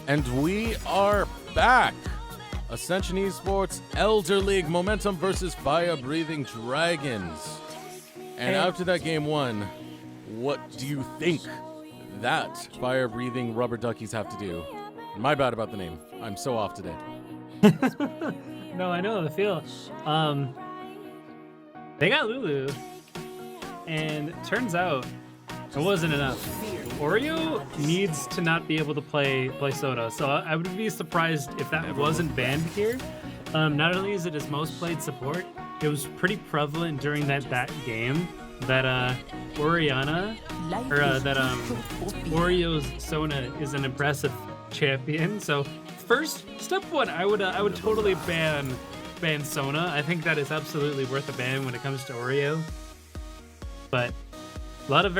And we are back. Ascension eSports Elder League Momentum versus Fire Breathing Dragons. And after that game one, what do you think that Fire Breathing Rubber Duckies have to do? My bad about the name. I'm so off today. No, I know the feel. They got Lulu, and it turns out it wasn't enough. Oreo needs to not be able to play Soda, so I would be surprised if that wasn't banned here. Not only is it his most played support, it was pretty prevalent during that game that Oreo's Sona is an impressive champion. So first, step one, I would totally ban Sona. I think that is absolutely worth a ban when it comes to Oreo. But a lot of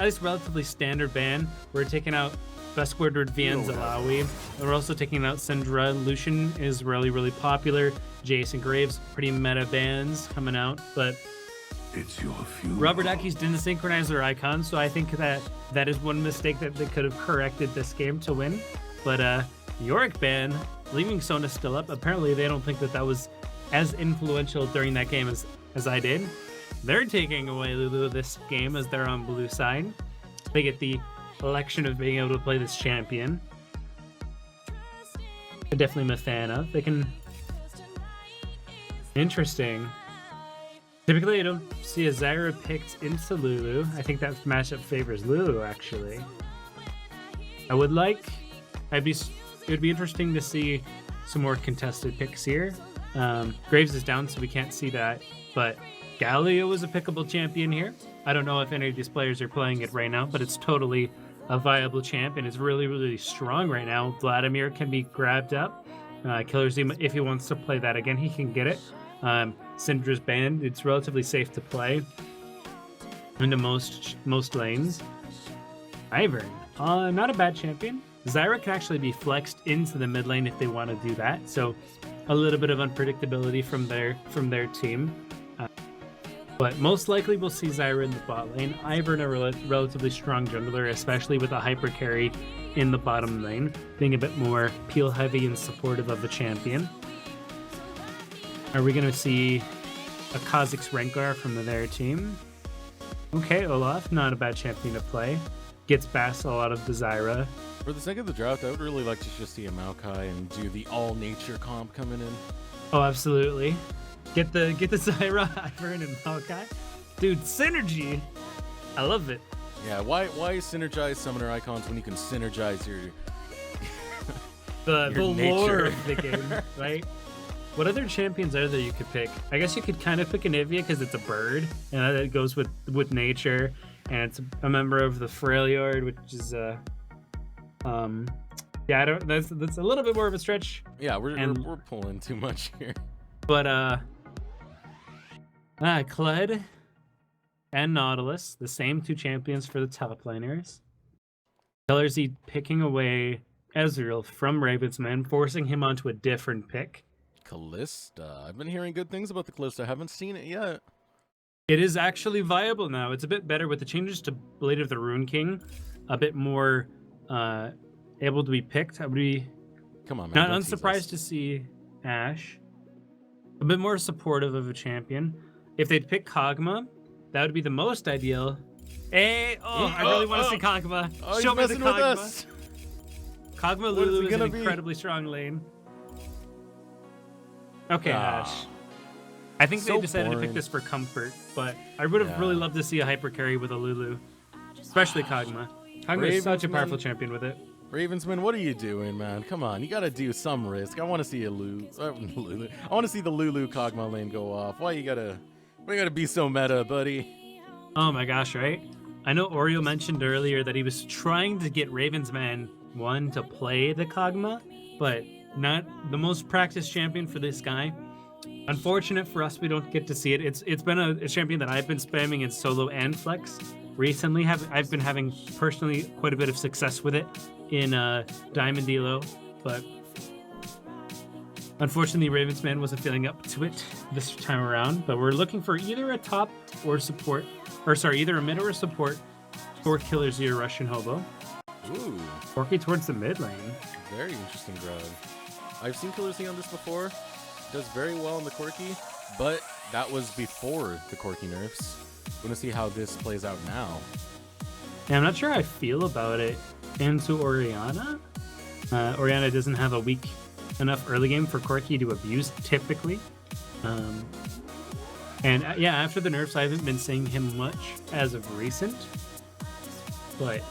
at least relatively standard ban. We're taking out Best Squidward, Vian, Zalawi. And we're also taking out Syndra. Lucian is really popular. Jason Graves, pretty meta bans coming out. But it's your funeral. Rubber Duckies didn't synchronize their icons, so I think that is one mistake that they could have corrected this game to win. But Yorick ban, leaving Sona still up. Apparently they don't think that was as influential during that game as I did. They're taking away Lulu this game as they're on blue side. They get the election of being able to play this champion. I definitely am a fan of. They can... Interesting. Typically I don't see a Zyra picked into Lulu. I think that matchup favors Lulu, actually. It would be interesting to see some more contested picks here. Graves is down, so we can't see that, but Galio is a pickable champion here. I don't know if any of these players are playing it right now, but it's totally a viable champ, and it's really strong right now. Vladimir can be grabbed up. Killer Z, if he wants to play that again, he can get it. Syndra's banned. It's relatively safe to play into most lanes. Ivern, not a bad champion. Zyra can actually be flexed into the mid lane if they want to do that. So a little bit of unpredictability from their team. But most likely we'll see Zyra in the bot lane. Ivern, a relatively strong jungler, especially with a hyper carry in the bottom lane, being a bit more peel heavy and supportive of the champion. Are we going to see a Kha'Zix Rengar from their team? Okay, Olaf, not a bad champion to play. Gets past a lot of the Zyra. For the sake of the draft, I would really like to just see a Maokai and do the all-nature comp coming in. Oh, absolutely. Get the Zyra, Ivern, and Maokai. Dude, synergy! I love it. Yeah, why synergize summoner icons when you can synergize your the nature. lore of the game, right? What other champions are there you could pick? I guess you could kind of pick Anivia because it's a bird, and it goes with nature, and it's a member of the Freljord, which is yeah, that's a little bit more of a stretch. Yeah, we're pulling too much here. But Kled and Nautilus, the same two champions for the top laners. Killer Z picking away Ezreal from Ravensman, forcing him onto a different pick. Kalista. I've been hearing good things about the Kalista. I haven't seen it yet. It is actually viable now. It's a bit better with the changes to Blade of the Rune King. A bit more able to be picked. I would be not unsurprised to see Ashe. A bit more supportive of a champion. If they'd pick Kog'Maw, that would be the most ideal. Hey, I really want to see Kog'Maw. Show me the Kog'Maw. Kog'Maw Lulu is an incredibly strong lane. Okay, Ashe. I think they decided to pick this for comfort, but I would have really loved to see a hyper carry with a Lulu, especially Kog'Maw. Kog'Maw is such a powerful champion with it. Ravensman, what are you doing, man? Come on, you gotta do some risk. I want to see Lulu. I want to see the Lulu Kog'Maw lane go off. Why you gotta be so meta, buddy? Oh my gosh, right? I know Oreo mentioned earlier that he was trying to get Ravensman 1 to play the Kog'Maw, but not the most practiced champion for this guy. Unfortunate for us, we don't get to see it. It's been a champion that I've been spamming in solo and flex recently. I've been having personally quite a bit of success with it in Diamond Elo, but unfortunately Ravensman wasn't feeling up to it this time around. But we're looking for either a top or support, either a mid or a support for Killer Z or Russian Hobo. Ooh. Working towards the mid lane. Very interesting grab. I've seen Killer C on this before. Does very well on the Corki, but that was before the Corki nerfs. We're gonna see how this plays out now. Yeah, I'm not sure how I feel about it into Orianna. Orianna doesn't have a weak enough early game for Corki to abuse typically. Yeah, after the nerfs, I haven't been seeing him much as of recent. But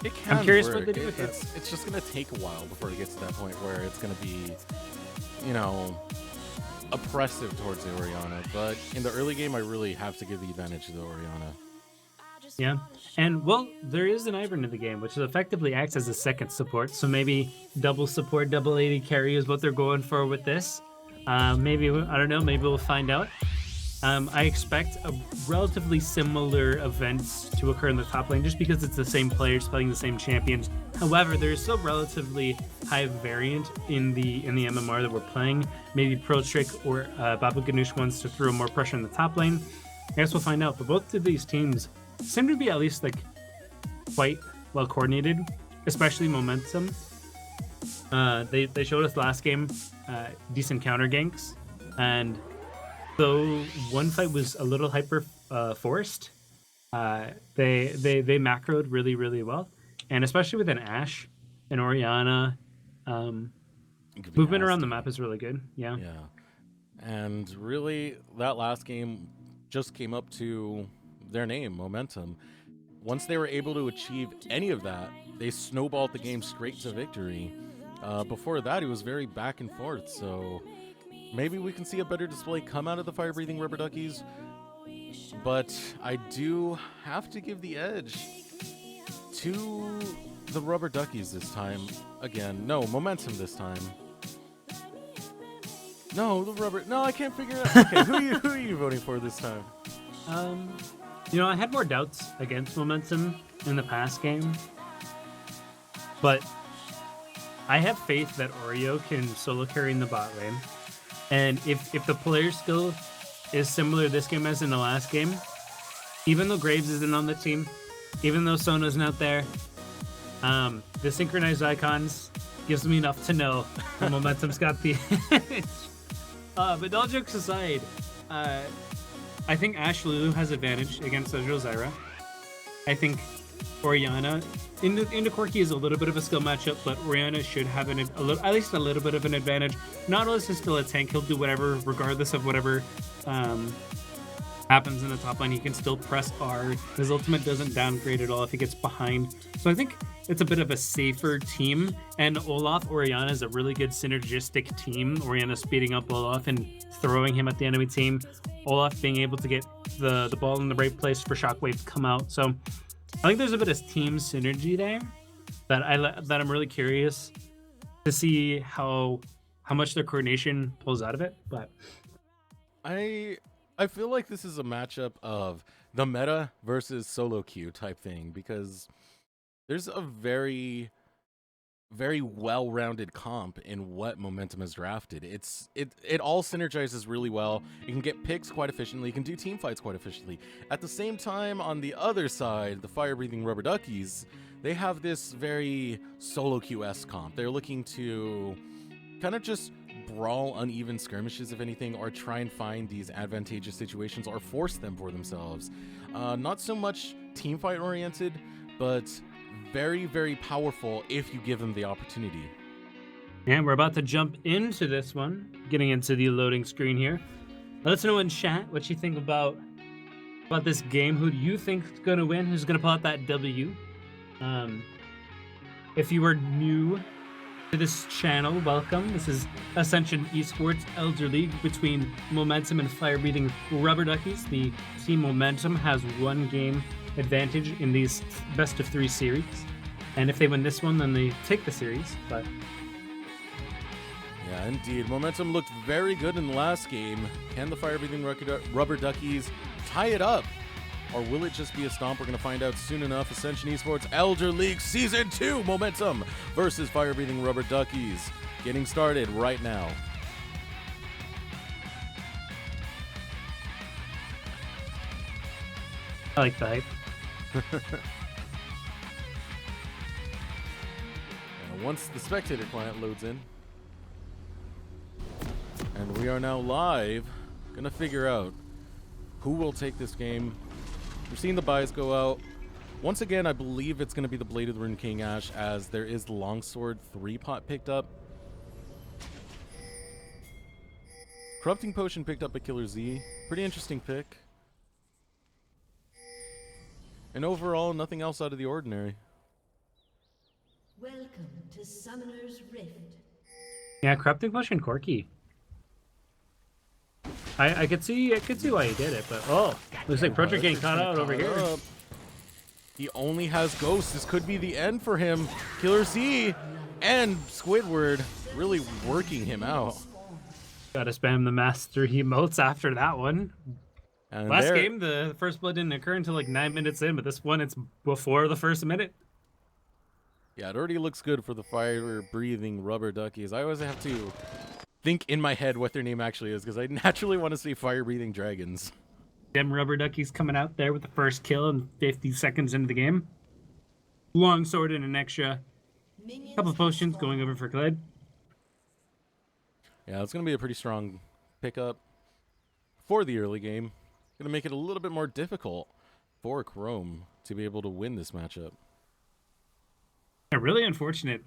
it can I'm curious work. what they do with it. It's just gonna take a while before it gets to that point where it's gonna be, you know, oppressive towards the Orianna. But in the early game, I really have to give the advantage to the Orianna. Yeah, and well, there is an Ivern in the game, which effectively acts as a second support. So maybe double support, double AD carry is what they're going for with this. Maybe, I don't know, maybe we'll find out. I expect a relatively similar events to occur in the top lane just because it's the same players playing the same champions. However, there's still relatively high variant in the MMR that we're playing. Maybe ProTrick or Baba Ganoush wants to throw more pressure in the top lane. I guess we'll find out. But both of these teams seem to be at least like quite well coordinated, especially Momentum. They showed us last game decent counter ganks, and though one fight was a little hyper forced, they macroed really well, and especially with an Ashe and Orianna, movement around the map is really good. Yeah, and really that last game just came up to their name, Momentum. Once they were able to achieve any of that, they snowballed the game straight to victory. Before that, it was very back and forth, so maybe we can see a better display come out of the fire-breathing Rubber Duckies, but I do have to give the edge to the Rubber Duckies this time. Again, no, Momentum this time. No, I can't figure it out. Okay, who are you voting for this time? I had more doubts against Momentum in the past game, but I have faith that Oreo can solo carry in the bot lane. And if the player skill is similar this game as in the last game, even though Graves isn't on the team, even though Sona's not there, the synchronized icons gives me enough to know that Momentum's got the edge. But all jokes aside, I think Ashe Lulu has advantage against Ezreal Zyra. I think Orianna into Corki is a little bit of a skill matchup, but Orianna should have at least a little bit of an advantage. Nautilus is still a tank; he'll do whatever, regardless of whatever happens in the top lane. He can still press R. His ultimate doesn't downgrade at all if he gets behind. So I think it's a bit of a safer team. And Olaf Orianna is a really good synergistic team. Orianna speeding up Olaf and throwing him at the enemy team. Olaf being able to get the ball in the right place for Shockwave to come out. So I think there's a bit of team synergy there that I'm really curious to see how much their coordination pulls out of it. But I feel like this is a matchup of the meta versus solo queue type thing, because there's a very, very well-rounded comp in what Momentum has drafted. It all synergizes really well. You can get picks quite efficiently. You can do team fights quite efficiently. At the same time, on the other side, the fire-breathing Rubber Duckies, they have this very solo queue-esque comp. They're looking to kind of just brawl uneven skirmishes, if anything, or try and find these advantageous situations or force them for themselves. Not so much team fight oriented, but very, very powerful if you give them the opportunity. And we're about to jump into this one, getting into the loading screen here. Let us know in chat what you think about this game. Who do you think is going to win? Who's going to pull out that W? If you are new to this channel, welcome. This is Ascension eSports Elder League between Momentum and fire-breathing Rubber Duckies. The team Momentum has one game advantage in these best of 3 series, and if they win this one, then they take the series. But yeah, indeed, Momentum looked very good in the last game. Can the fire-breathing Rubber Duckies tie it up, or will it just be a stomp? We're going to find out soon enough. Ascension eSports Elder League Season 2, Momentum versus fire-breathing Rubber Duckies, getting started right now. I like the hype. once the spectator client loads in. And we are now live, gonna figure out who will take this game. We're seeing the buys go out. Once again, I believe it's gonna be the Bladed Rune King Ash, as there is the Longsword 3-pot picked up. Corrupting Potion picked up by Killer Z. Pretty interesting pick. And overall, nothing else out of the ordinary. Welcome to Summoner's Rift. Yeah, Corrupting Potion Corky. I could see why he did it, but looks like Project getting caught out over here. He only has Ghost. This could be the end for him. Killer Z and Squidward really working him out. Gotta spam the Master emotes after that one. And Last game, the first blood didn't occur until like 9 minutes in, but this one, it's before the first minute. Yeah, it already looks good for the fire-breathing rubber duckies. I always have to think in my head what their name actually is, because I naturally want to say fire-breathing dragons. Them rubber duckies coming out there with the first kill in 50 seconds into the game. Long sword and an extra couple of potions going over for Glad. Yeah, it's going to be a pretty strong pickup for the early game. Going to make it a little bit more difficult for Chrome to be able to win this matchup. Yeah, really unfortunate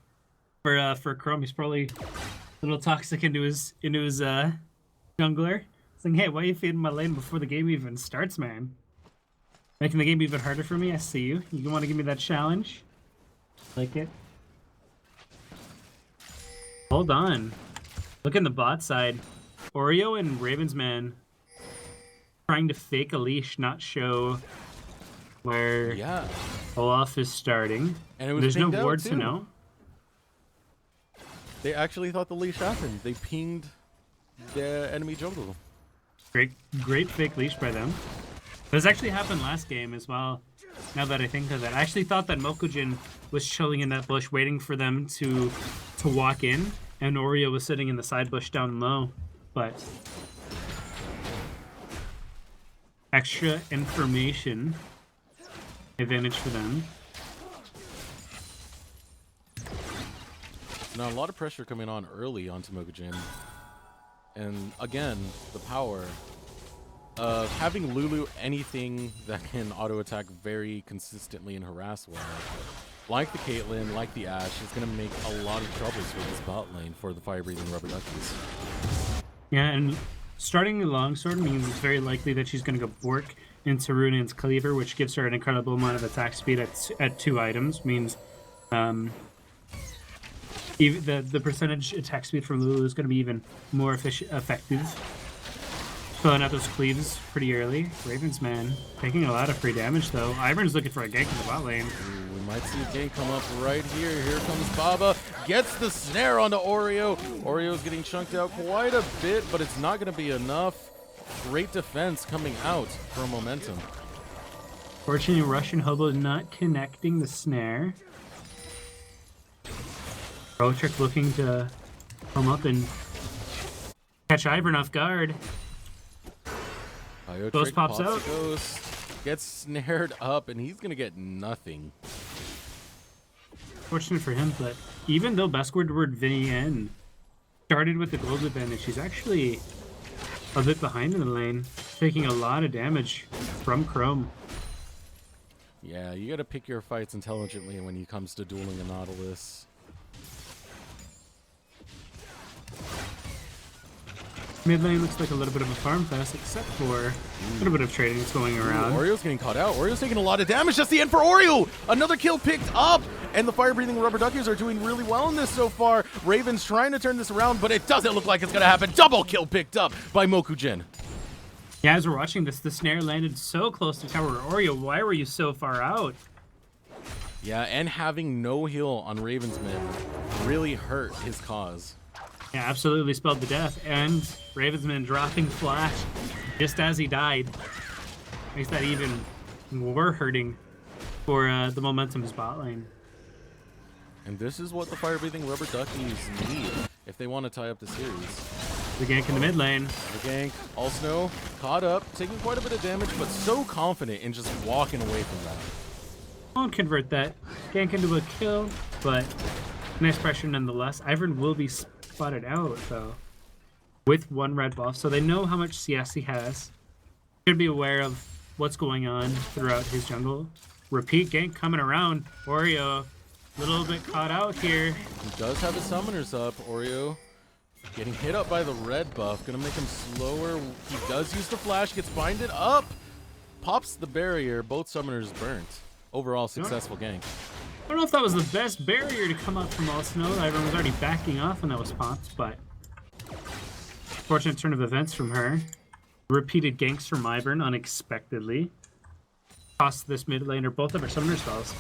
for Chrome. He's probably a little toxic into his jungler. Saying, hey, why are you feeding my lane before the game even starts, man? Making the game even harder for me. I see you. You want to give me that challenge? Like it. Hold on. Look in the bot side. Oreo and Ravensman trying to fake a leash, not show where Olaf is starting. And it was There's no pinged out, wards too. to know. They actually thought the leash happened. They pinged the enemy jungle. Great fake leash by them. This actually happened last game as well, now that I think of it. I actually thought that Mokujin was chilling in that bush waiting for them to walk in, and Oreo was sitting in the side bush down low. But extra information advantage for them. Now, a lot of pressure coming on early onto Mokujin. And again, the power of having Lulu anything that can auto-attack very consistently and harass well. Like the Caitlyn, like the Ashe, is going to make a lot of troubles for this bot lane for the fire-breathing rubber duckies. Yeah, and starting the longsword means it's very likely that she's going to go Bork into Runin's Cleaver, which gives her an incredible amount of attack speed at 2 items. Means even the percentage attack speed from Lulu is going to be even more effective. Filling out those cleaves pretty early. Ravensman taking a lot of free damage though. Ivern's looking for a gank in the bot lane. Ooh, we might see a gank come up right here. Here comes Baba. Gets the snare onto Oreo. Oreo's getting chunked out quite a bit, but it's not going to be enough. Great defense coming out for momentum. Fortunately, Russian Hobo not connecting the snare. Rotrick looking to come up and catch Ivern off guard. Ghost pops out. Ghost gets snared up, and he's going to get nothing. Fortunate for him, but even though Beskwood Vivienne started with the gold advantage, he's actually a bit behind in the lane, taking a lot of damage from Chrome. Yeah, you got to pick your fights intelligently when it comes to dueling a Nautilus. Mid lane looks like a little bit of a farm fest, except for a little bit of trading that's going around. Oreo's getting caught out. Oreo's taking a lot of damage. That's the end for Oreo. Another kill picked up. And the fire-breathing rubber duckies are doing really well in this so far. Raven's trying to turn this around, but it doesn't look like it's going to happen. Double kill picked up by Mokujin. Yeah, as we're watching this, the snare landed so close to tower. Oreo, why were you so far out? Yeah, and having no heal on Ravensman really hurt his cause. Yeah, absolutely spelled the death. And Ravensman dropping flash just as he died. Makes that even more hurting for the momentum spot lane. And this is what the fire-breathing rubber duckies need if they want to tie up the series. The gank in the mid lane. The gank, All Snow, caught up, taking quite a bit of damage, but so confident in just walking away from that. Won't convert that gank into a kill, but Nice pressure nonetheless. Ivern will be spotted out, though, with 1 red buff, so they know how much CS he has. Should be aware of what's going on throughout his jungle. Repeat gank coming around. Oreo, a little bit caught out here. He does have his summoners up. Oreo getting hit up by the red buff. Gonna make him slower. He does use the flash. Gets binded up. Pops the barrier. Both summoners burnt. Overall successful gank. I don't know if that was the best barrier to come up from All Snow. Everyone was already backing off when that was popped, but fortunate turn of events from her. Repeated ganks from Ivern unexpectedly. Cost this mid laner both of her summoner spells.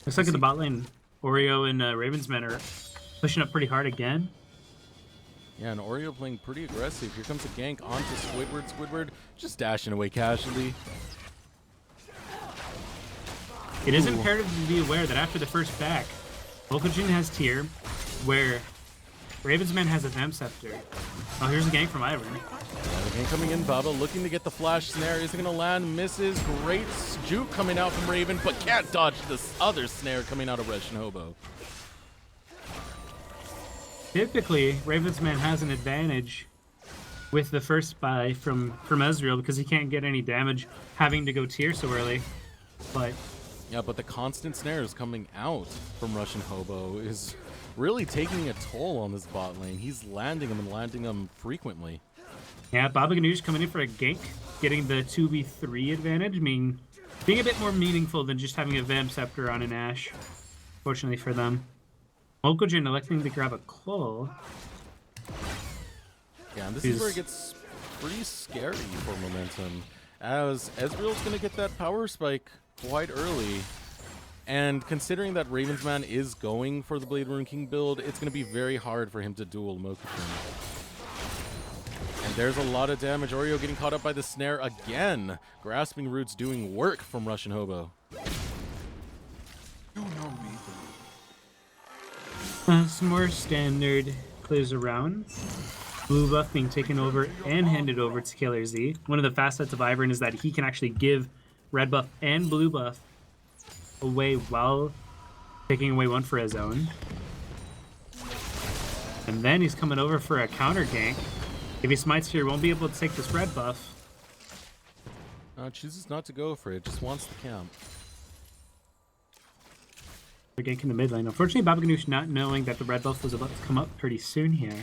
Looks like in the bot lane, Oreo and Ravensman are pushing up pretty hard again. Yeah, and Oreo playing pretty aggressive. Here comes a gank onto Squidward. Squidward just dashing away casually. It is imperative to be aware that after the first back, Volkojin has tier, where Ravensman has a Vamp Scepter. Oh, here's a gank from Ivern. Yeah, the gank coming in. Baba looking to get the flash snare. Is it going to land? Misses. Great juke coming out from Raven, but can't dodge this other snare coming out of Russian Hobo. Typically, Ravensman has an advantage with the first buy from Ezreal because he can't get any damage having to go tier so early. But yeah, but the constant snares coming out from Russian Hobo is really taking a toll on this bot lane. He's landing them and landing them frequently. Yeah, Baba Ganoush coming in for a gank, getting the 2v3 advantage, being a bit more meaningful than just having a Vamp Scepter on an Ashe, fortunately for them. Volkojin electing to grab a claw. Yeah, and this is where it gets pretty scary for momentum, as Ezreal's going to get that power spike quite early. And considering that Ravensman is going for the Blade Rune King build, it's going to be very hard for him to duel Mokujin. And there's a lot of damage. Oreo getting caught up by the snare again. Grasping Roots doing work from Russian Hobo. You know me. Some more standard clues around. Blue buff being taken over and handed over to Killer Z. One of the facets of Ivern is that he can actually give red buff and blue buff away while taking away one for his own. And then he's coming over for a counter gank. If he smites here, he won't be able to take this red buff. Chooses not to go for it, just wants the camp. They're ganking the mid lane. Unfortunately, Baba Ganoush not knowing that the red buff was about to come up pretty soon here.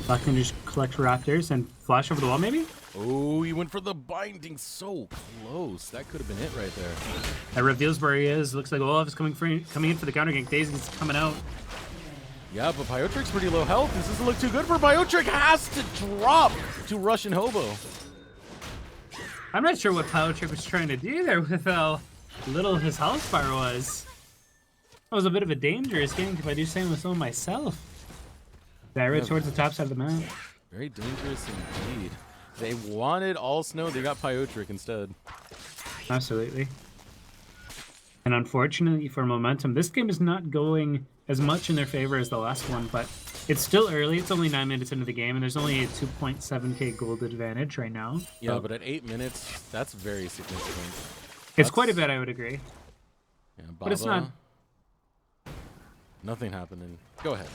Black can just collect Raptors and flash over the wall, maybe? Oh, he went for the binding so close. That could have been it right there. That reveals where he is. Looks like Olaf is coming in for the counter gank. Daisy's coming out. Yeah, but Biotric's pretty low health. This doesn't look too good for Biotric. Has to drop to Russian Hobo. I'm not sure what Biotric was trying to do there with how little his health bar was. That was a bit of a dangerous gank if I do say so myself. Direct towards the top side of the map. Very dangerous indeed. They wanted All Snow, they got Biotric instead. Absolutely. And unfortunately for momentum, this game is not going as much in their favor as the last one, but it's still early. It's only 9 minutes into the game, and there's only a 2.7k gold advantage right now. Yeah, but at 8 minutes, that's very significant. It's quite a bit, I would agree. Yeah, Baba, But it's not. Nothing happening. Go ahead.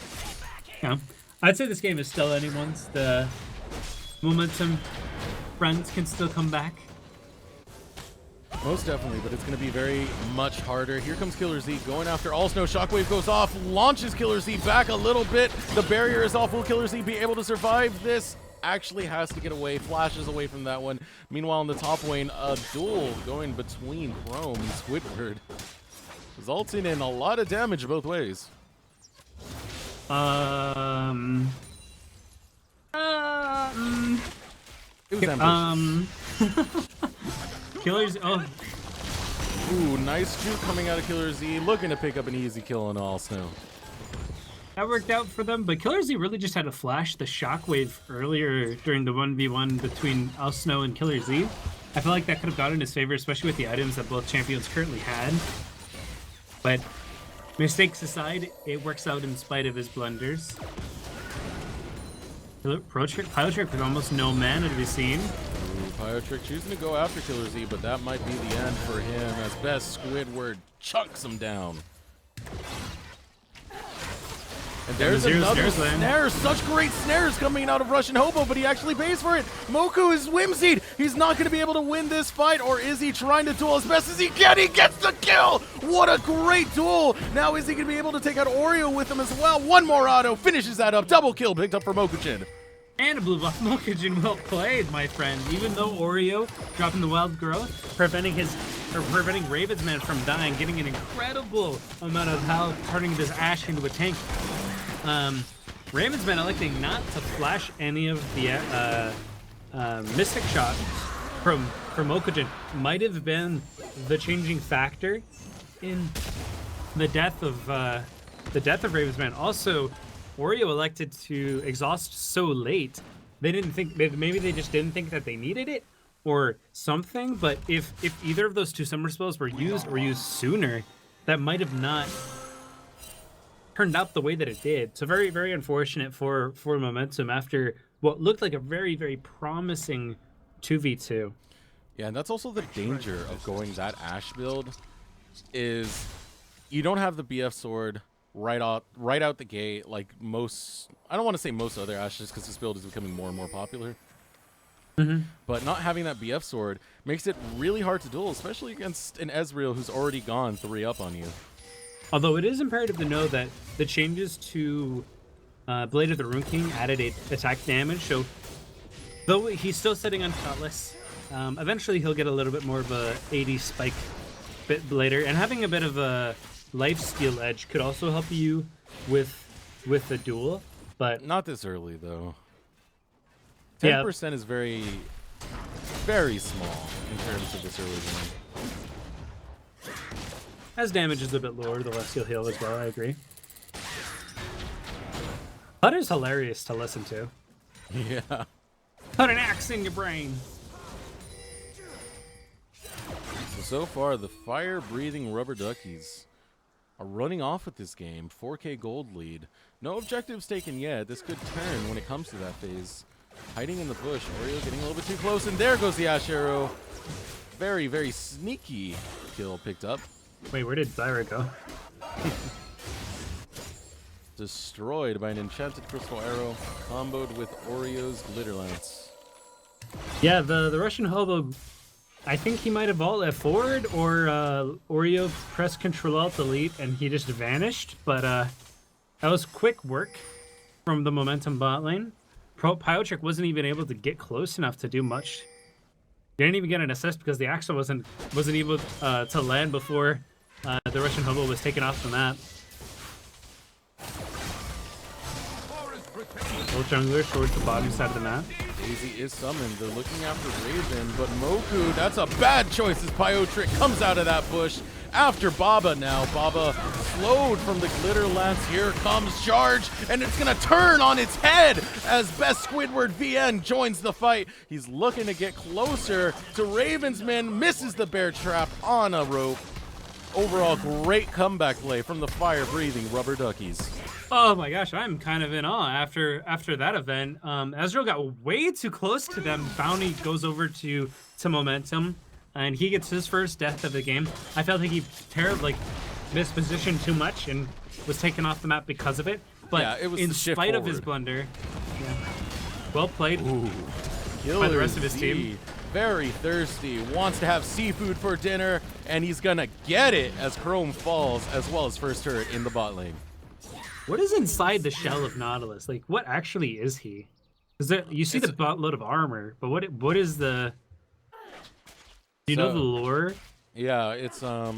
Yeah. I'd say this game is still anyone's. The momentum friends can still come back. Most definitely, but it's going to be very much harder. Here comes Killer Z going after All Snow. Shockwave goes off, launches Killer Z back a little bit. The barrier is off. Will Killer Z be able to survive this? Actually has to get away, flashes away from that one. Meanwhile, in the top lane, a duel going between Chrome and Squidward, resulting in a lot of damage both ways. It was ambitious. Killers. Oh, Ooh, nice juke coming out of Killer Z, looking to pick up an easy kill on All Snow. that worked out for them. But Killer Z really just had to flash the shockwave earlier during the 1v1 between Al Snow and Killer Z. I feel like that could have gotten in his favor, especially with the items that both champions currently had. But mistakes aside, it works out in spite of his blunders. Biotric with almost no mana to be seen. Biotric choosing to go after Killer Z, but that might be the end for him as best Squidward chunks him down. And there's Zero another snares land. snare. Such great snares coming out of Russian Hobo, but he actually pays for it. Moku is whimsied. He's not going to be able to win this fight, or is he trying to duel as best as he can? He gets the kill. What a great duel. Now is he going to be able to take out Oreo with him as well? One more auto finishes that up. Double kill picked up for Mokujin. And a blue buff Mokujin, well played, my friend. Even though Oreo dropping the wild growth, preventing Raven's Man from dying, getting an incredible amount of health, turning this Ashe into a tank. Raven's Man electing not to flash any of the Mystic Shot from Mokujin might have been the changing factor in the death of Raven's Man. Also, Oreo elected to exhaust so late. They didn't think, maybe they just didn't think that they needed it or something, but if either of those two summer spells were used or used sooner, that might have not turned out the way that it did. So very, very unfortunate for Momentum after what looked like a very, very promising 2v2. Yeah, and that's also the danger of going that Ashe build, is you don't have the BF sword right out the gate like most. I don't want to say most other Ashes because this build is becoming more and more popular. But not having that BF sword makes it really hard to duel, especially against an Ezreal who's already gone 3 up on you. Although it is imperative to know that the changes to Blade of the Rune King added attack damage, so though he's still sitting on Cutlass, eventually he'll get a little bit more of a 80 spike bit later, and having a bit of a life steal edge could also help you with the duel. But Not this early though. Yeah. 10% is very, very small in terms of this early game. as damage is a bit lower, the less you'll heal as well, I agree. HUD is hilarious to listen to. Yeah. Put an axe in your brain. So far, the fire-breathing rubber duckies are running off with this game. 4K gold lead. No objectives taken yet. This could turn when it comes to that phase. Hiding in the bush. Oreo getting a little bit too close, and there goes the Ashe arrow. Very, very sneaky kill picked up. Wait, where did Zyra go? Destroyed by an enchanted crystal arrow, comboed with Oreo's glitter lance. Yeah, the Russian hobo, I think he might have alt F forward, or Oreo pressed Control Alt Delete and he just vanished. But that was quick work from the Momentum bot lane. Pyotrick wasn't even able to get close enough to do much. Didn't even get an assist because the Axel wasn't able to land before the Russian hobo was taken off the map. Both junglers towards the bottom side of the map. Daisy is summoned. They're looking after Raven, but Moku, that's a bad choice as Pyotrick comes out of that bush after Baba now. Baba slowed from the glitter lance. Here comes charge, and it's going to turn on its head as Best Squidward VN joins the fight. He's looking to get closer to Raven's men, misses the bear trap on a rope. Overall, great comeback play from the fire-breathing rubber duckies. Oh my gosh, I'm kind of in awe after that event. Ezreal got way too close to them. Bounty goes over to Momentum, and he gets his first death of the game. I felt like he terribly mispositioned too much and was taken off the map because of it. But yeah, it was in the shift spite of his forward. blunder, yeah. Well played Ooh. by the rest of his Z, team. Very thirsty, wants to have seafood for dinner, and he's gonna get it as Chrome falls, as well as first turret in the bot lane. What is inside the shell of Nautilus? Like, what actually is he? Is there, you see the buttload of armor, but what is the? Do you know the lore? Yeah, it's do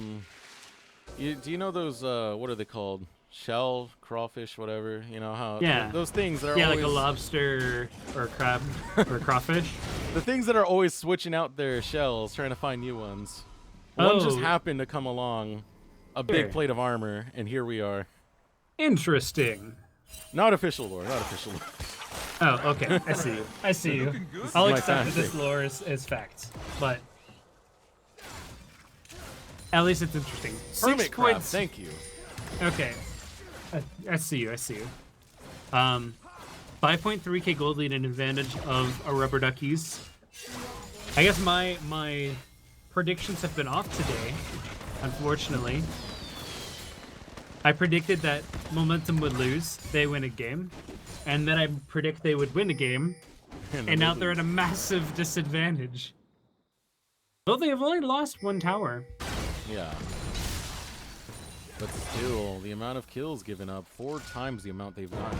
you know those what are they called? Shell, crawfish, whatever. You know how? Yeah. Those things that are Yeah, always, like a lobster or a crab or crawfish. the things that are always switching out their shells, trying to find new ones. One just Oh. happened to come along, a Sure. big plate of armor, and here we are. Interesting. Not official lore, not official lore. Oh, okay. I see you. I see you. I'll my accept that this fanfic. lore is facts, but at least it's interesting. 6 Hermit crab, points. thank you. Okay. I see you. I see you. 5.3k gold lead and advantage of a rubber duckies. I guess my predictions have been off today, unfortunately. I predicted that Momentum would lose. They win a game. And then I predict they would win a game. And now they're at a massive disadvantage. Though they have only lost one tower. Yeah. But still, the amount of kills given up, 4 times the amount they've gotten.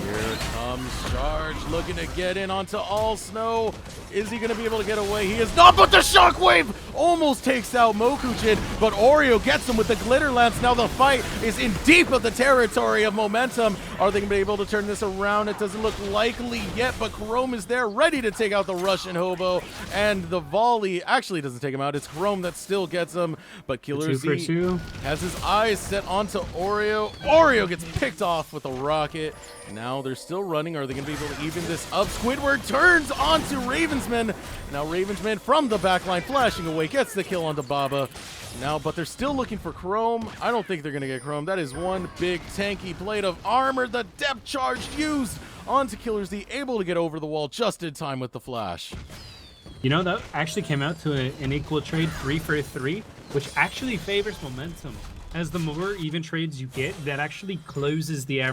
Here comes Charge, looking to get in onto All Snow. Is he going to be able to get away? He is not, but the Shockwave almost takes out Mokujin, but Oreo gets him with the Glitter Lance. Now the fight is in deep of the territory of Momentum. Are they going to be able to turn this around? It doesn't look likely yet, but Chrome is there, ready to take out the Russian Hobo, and the volley actually doesn't take him out. It's Chrome that still gets him, but Killer Z has his eyes set onto Oreo. Oreo gets picked off with a rocket. Now they're still running. Are they going to be able to even this up? Squidward turns onto Ravensman. Now Ravensman from the backline flashing away gets the kill onto Baba. Now, but they're still looking for Chrome. I don't think they're going to get Chrome. That is one big tanky plate of armor. The depth charge used onto Killer Z, able to get over the wall just in time with the flash. You know, that actually came out to an equal trade 3 for 3, which actually favors Momentum. As the more even trades you get, that actually closes the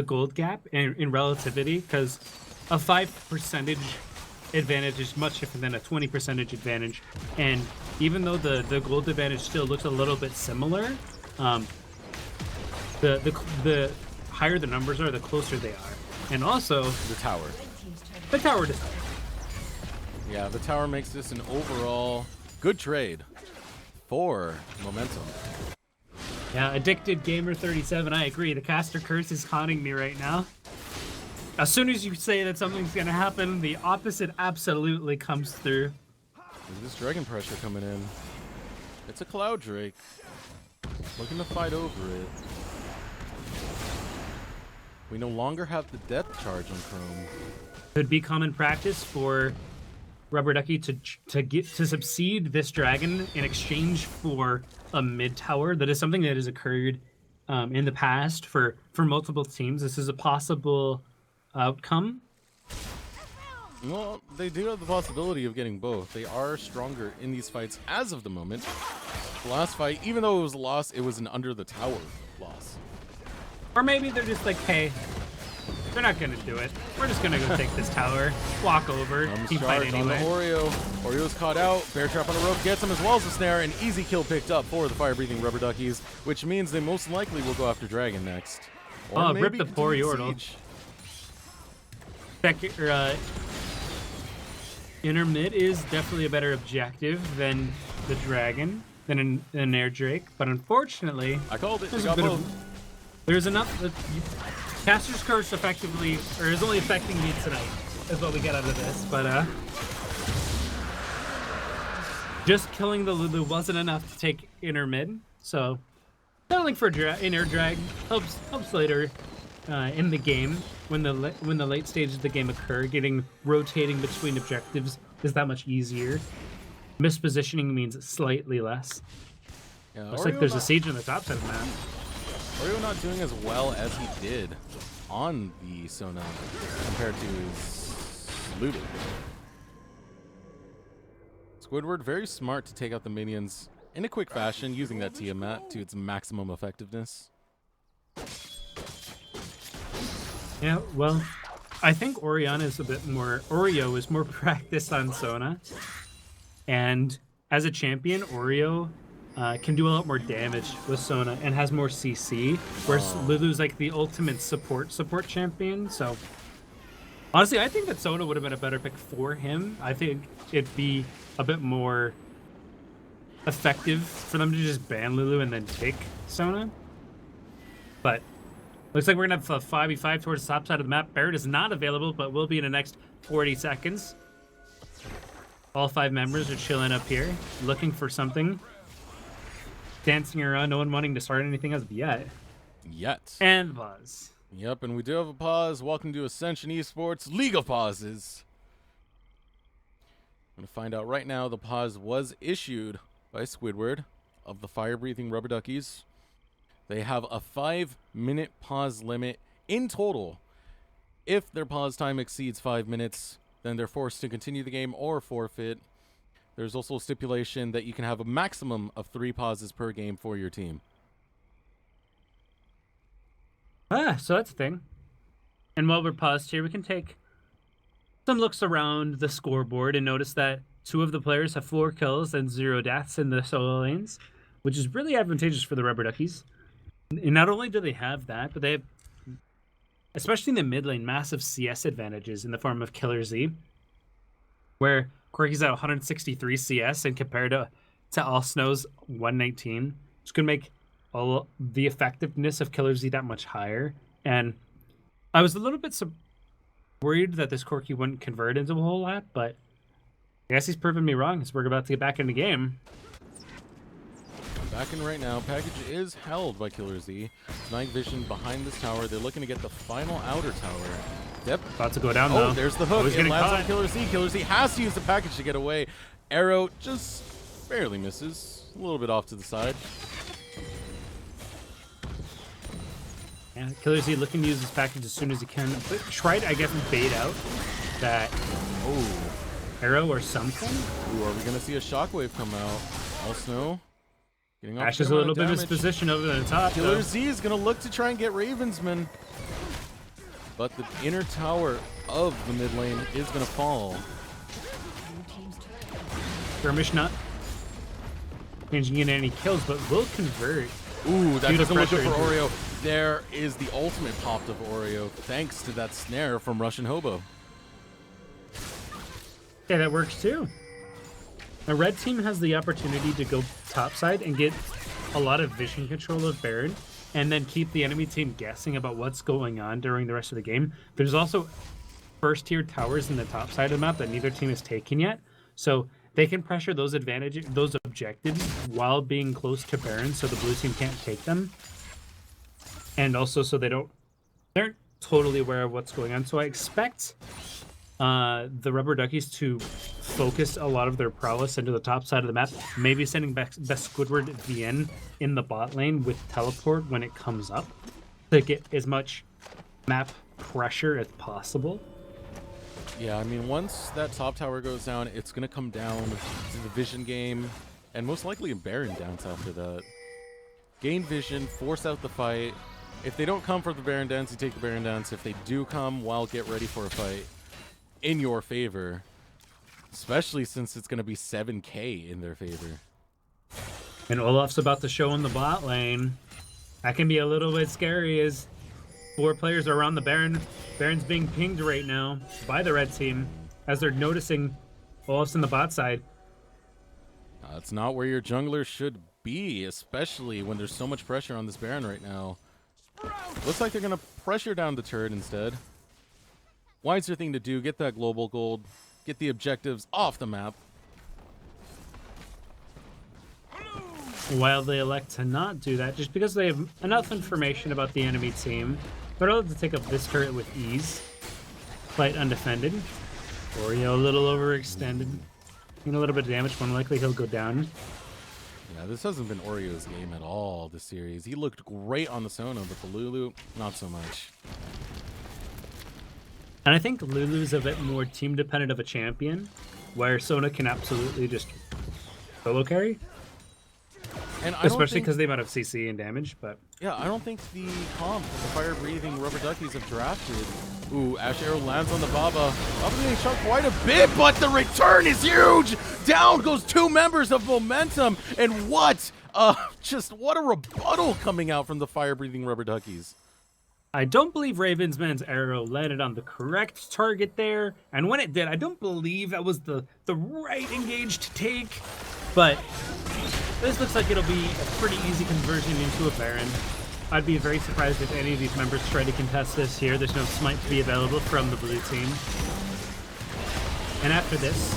gold gap in relativity, because a 5% advantage is much different than a 20% advantage. And even though the gold advantage still looks a little bit similar, the higher the numbers are, the closer they are. And also the tower. The tower does. Yeah, the tower makes this an overall good trade for Momentum. Yeah, Addicted Gamer 37, I agree. The caster curse is haunting me right now. As soon as you say that something's gonna happen, the opposite absolutely comes through. There's this dragon pressure coming in. It's a Cloud Drake. Looking to fight over it. We no longer have the depth charge on Chrome. Could be common practice for Rubber Ducky to succeed this dragon in exchange for a mid tower. That is something that has occurred in the past for multiple teams. This is a possible outcome. Well, they do have the possibility of getting both. They are stronger in these fights as of the moment. The last fight, even though it was a loss, it was an under the tower loss. Or maybe they're just like, hey, they're not gonna do it. We're just gonna go take this tower, walk over, team fight anyway. On the Oreo. Oreo's caught out. Bear trap on the rope gets him as well as the snare. An easy kill picked up for the fire-breathing Rubber Duckies, which means they most likely will go after Dragon next. Or rip the poor Yordle. Inner mid is definitely a better objective than the Dragon, than an Air Drake, but unfortunately, I called it. There's enough. Caster's Curse effectively, or is only affecting me tonight, is what we get out of this. But just killing the Lulu wasn't enough to take inner mid, so settling for inner drag helps later in the game when the late stages of the game occur. Rotating between objectives is that much easier. Mispositioning means slightly less. Yeah, Looks like there's a siege on the top side of the map. Oreo not doing as well as he did on the Sona compared to his Lulu. Squidward very smart to take out the minions in a quick fashion, using that Tiamat to its maximum effectiveness. Yeah, well, I think Oreo is more practiced on Sona. And as a champion, Oreo can do a lot more damage with Sona and has more CC, whereas Lulu's like the ultimate support champion. So honestly, I think that Sona would have been a better pick for him. I think it'd be a bit more effective for them to just ban Lulu and then take Sona. But looks like we're gonna have a 5v5 towards the top side of the map. Barret is not available, but will be in the next 40 seconds. All 5 members are chilling up here, looking for something. Dancing around, no one wanting to start anything as of yet. And pause. Yep, and we do have a pause. Welcome to Ascension eSports League of Pauses. I'm going to find out right now the pause was issued by Squidward of the fire-breathing Rubber Duckies. They have a 5-minute pause limit in total. If their pause time exceeds 5 minutes, then they're forced to continue the game or forfeit. there's also a stipulation that you can have a maximum of 3 pauses per game for your team. So that's a thing. And while we're paused here, we can take some looks around the scoreboard and notice that 2 of the players have 4 kills and 0 deaths in the solo lanes, which is really advantageous for the Rubber Duckies. And not only do they have that, but they have, especially in the mid lane, massive CS advantages in the form of Killer Z, where Quirky's at 163 CS and compared to All Snow's 119. It's going to make all the effectiveness of Killer Z that much higher. And I was a little bit worried that this Corki wouldn't convert into a whole lot, but I guess he's proven me wrong as we're about to get back in the game. Back in right now. Package is held by Killer Z. Night vision behind this tower. They're looking to get the final outer tower. Yep. About to go down, though. Oh, there's the hook. It It lands caught. on Killer Z. Killer Z has to use the package to get away. Arrow just barely misses. A little bit off to the side. Yeah, Killer Z looking to use his package as soon as he can. But try to, I guess, bait out that arrow or something. Ooh, are we going to see a shockwave come out? All Snow getting off Ashes the a little bit of damage. his position over the top. Killer though. Z is going to look to try and get Ravensman. But the inner tower of the mid lane is going to fall. Skirmish not changing in any kills, but will convert. Ooh, that Due to doesn't look good for pressure Oreo. There is the ultimate popped of Oreo, thanks to that snare from Russian Hobo. Yeah, that works too. The red team has the opportunity to go topside and get a lot of vision control of Baron, and then keep the enemy team guessing about what's going on during the rest of the game. There's also first tier towers in the top side of the map that neither team has taken yet, so they can pressure those objectives while being close to Baron, so the blue team can't take them. And also so they aren't totally aware of what's going on. So I expect the Rubber Duckies to focus a lot of their prowess into the top side of the map, maybe sending best Squidward VN in the bot lane with teleport when it comes up to get as much map pressure as possible. Yeah, I mean, once that top tower goes down, it's going to come down to the vision game, and most likely a Baron dance after that. Gain vision, force out the fight. If they don't come for the Baron dance, you take the Baron dance. If they do come, well, get ready for a fight in your favor, especially since it's going to be 7k in their favor. And Olaf's about to show in the bot lane. That can be a little bit scary as 4 players are around the Baron. Baron's being pinged right now by the red team as they're noticing Olaf's in the bot side. That's not where your jungler should be, especially when there's so much pressure on this Baron right now. Looks like they're going to pressure down the turret instead. Wiser thing to do, get that global gold, get the objectives off the map. While they elect to not do that, just because they have enough information about the enemy team, they're able to take up this turret with ease. Quite undefended. Oreo a little overextended. Doing a little bit of damage, more likely he'll go down. Yeah, this hasn't been Oreo's game at all this series. He looked great on the Sona, but the Lulu, not so much. And I think Lulu's a bit more team dependent of a champion, where Sona can absolutely just solo carry. And Especially because they might have CC and damage, but yeah, I don't think the comp, the fire-breathing Rubber Duckies have drafted. Ooh, Ash Arrow lands on the Baba. Baba getting shot quite a bit, but the return is huge! Down goes 2 members of Momentum, and what? Just what a rebuttal coming out from the fire-breathing Rubber Duckies. I don't believe Ravensman's arrow landed on the correct target there, and when it did, I don't believe that was the right engage to take, but this looks like it'll be a pretty easy conversion into a Baron. I'd be very surprised if any of these members try to contest this here. There's no smite to be available from the blue team. And after this,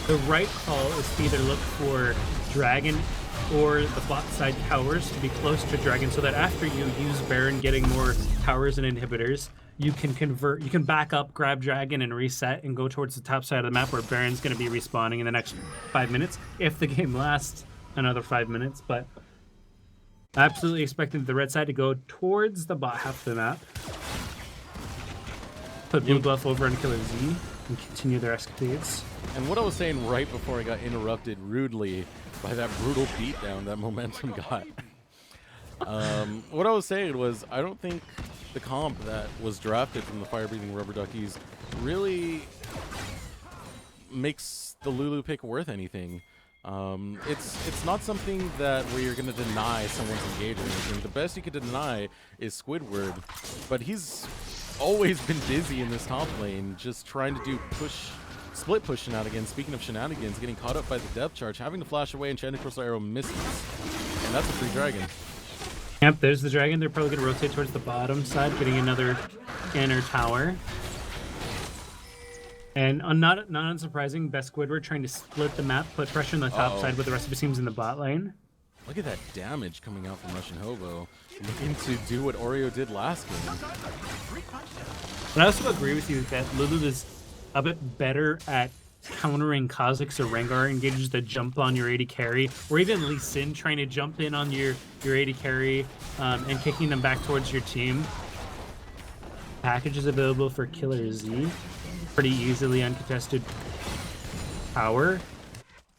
the right call is to either look for Dragon or the bot side towers to be close to Dragon, so that after you use Baron getting more towers and inhibitors, you can convert, you can back up, grab Dragon and reset and go towards the top side of the map where Baron's going to be respawning in the next 5 minutes, if the game lasts another 5 minutes. But absolutely expecting the red side to go towards the bot half of the map. put blue buff over on Killer Z and continue their escapades. And what I was saying right before I got interrupted rudely by that brutal beatdown that Momentum got. What I was saying was I don't think the comp that was drafted from the fire-breathing rubber duckies really makes the Lulu pick worth anything. It's not something that where you're going to deny someone's engage or anything. The best you could deny is Squidward, but he's always been busy in this top lane, just trying to do split push shenanigans. Speaking of shenanigans, getting caught up by the depth charge, having to flash away, and Enchanted Crystal Arrow misses. And that's a free dragon. Yep, there's the dragon. They're probably going to rotate towards the bottom side, getting another inner tower. And not unsurprising, best Squidward trying to split the map, put pressure on the top side with the rest of his teams in the bot lane. Look at that damage coming out from Russian Hobo, looking to do what Oreo did last game. But I also agree with you that Lulu is a bit better at countering Kha'Zix or Rengar engages that jump on your AD carry, or even Lee Sin trying to jump in on your AD carry and kicking them back towards your team. Package is available for Killer Z. Pretty easily uncontested power.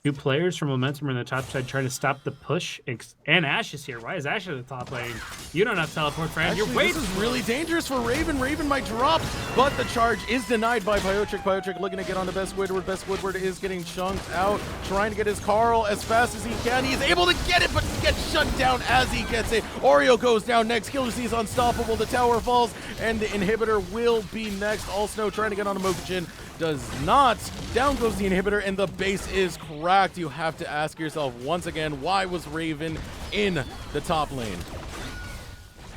2 players from Momentum are on the top side trying to stop the push. And Ashe is here. Why is Ashe at the top lane? You don't have teleport, friend. Actually, You're waiting. this is really dangerous for Raven. Raven might drop, but the charge is denied by Pyotric. Pyotric looking to get on the Best Squidward. Best Squidward is getting chunked out, trying to get his Carl as fast as he can. He is able to get it, but gets shut down as he gets it. Oreo goes down next. Killer Z is unstoppable. The tower falls, and the inhibitor will be next. All Snow trying to get on a Mokujin. Does not. Down goes the inhibitor, and the base is cracked. You have to ask yourself once again, why was Raven in the top lane?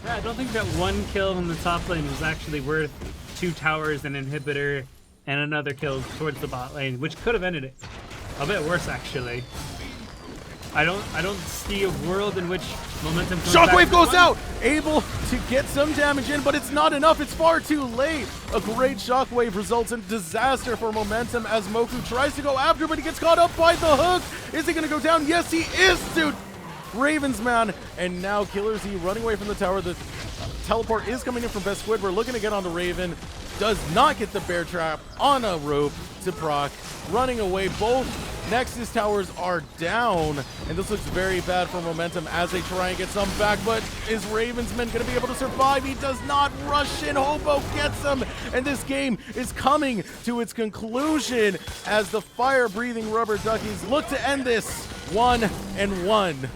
Yeah, I don't think that 1 kill in the top lane was actually worth 2 towers, an inhibitor, and another kill towards the bot lane, which could have ended it a bit worse, actually. I don't see a world in which Momentum Shockwave goes out, able to get some damage in, but it's not enough. It's far too late. A great Shockwave results in disaster for Momentum as Moku tries to go after, but he gets caught up by the hook. Is he going to go down? Yes, he is, dude. Ravens man, and now Killer Z running away from the tower. The teleport is coming in from Best Squid. We're looking to get on the Raven. Does not get the bear trap on a rope to proc. Running away, both Nexus towers are down, and this looks very bad for Momentum as they try and get some back, but is Ravensman going to be able to survive? He does not. Rush in, Hobo gets him, and this game is coming to its conclusion as the fire-breathing rubber duckies look to end this 1-1.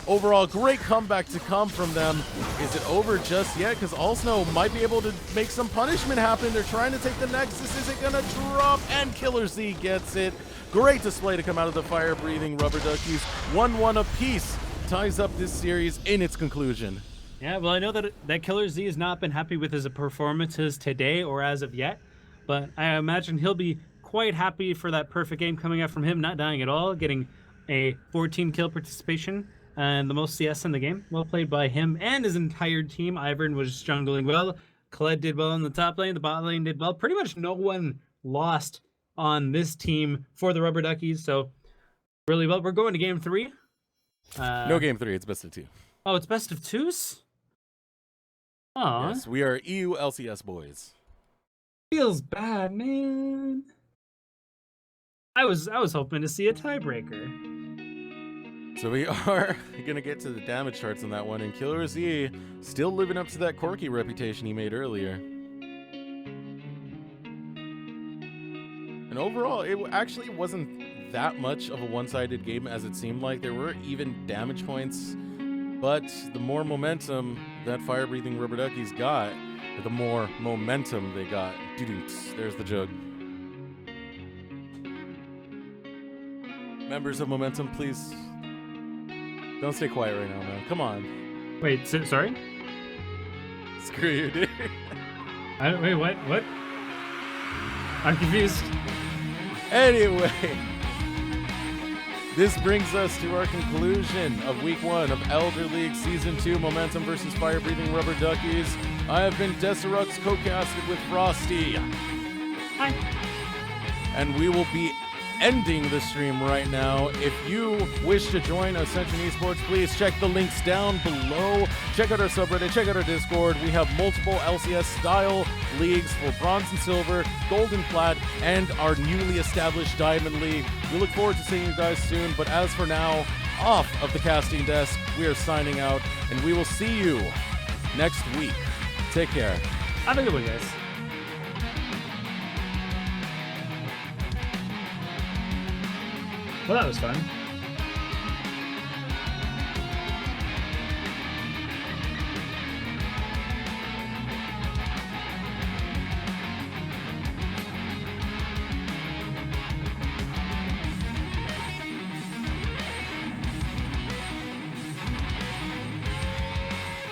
Overall, great comeback to come from them. Is it over just yet? Because All Snow might be able to make some punishment happen. They're trying to take the Nexus. Is it going to drop? And Killer Z gets it. Great display to come out of the fire-breathing rubber duckies. 1-1 apiece ties up this series in its conclusion. Yeah, well, I know that Killer Z has not been happy with his performances today or as of yet, but I imagine he'll be quite happy for that perfect game coming out from him, not dying at all, getting a 14-kill participation and the most CS in the game. Well played by him and his entire team. Ivern was jungling well. Kled did well in the top lane. The bot lane did well. Pretty much no one lost on this team for the Rubber Duckies, so really well. We're going to game 3. No game 3, it's best of 2. Oh, it's best of 2s? Aw. Yes, we are EU LCS boys. Feels bad, man. I was hoping to see a tiebreaker. So we are going to get to the damage charts on that one, and Killer Z still living up to that quirky reputation he made earlier. And overall, it actually wasn't that much of a one-sided game as it seemed like. There were even damage points, but the more momentum that fire-breathing rubber duckies got, the more momentum they got. Doo-doo-ts. There's the jug. Members of Momentum, please don't stay quiet right now, man. Come on. Wait, sorry? Screw you, dude. Wait, what? I'm confused. Anyway, this brings us to our conclusion of Week 1 of Elder League Season 2, Momentum versus Fire-Breathing Rubber Duckies. I have been Decerux, co-casted with Frosty. Hi. And we will be ending the stream right now. If you wish to join Ascension eSports, please check the links down below. Check out our subreddit, check out our Discord. We have multiple LCS-style leagues for bronze and silver, gold and plat, and our newly established Diamond League. We look forward to seeing you guys soon, but as for now, off of the casting desk, we are signing out, and we will see you next week. Take care. Have a good one, guys. Well, that was fun.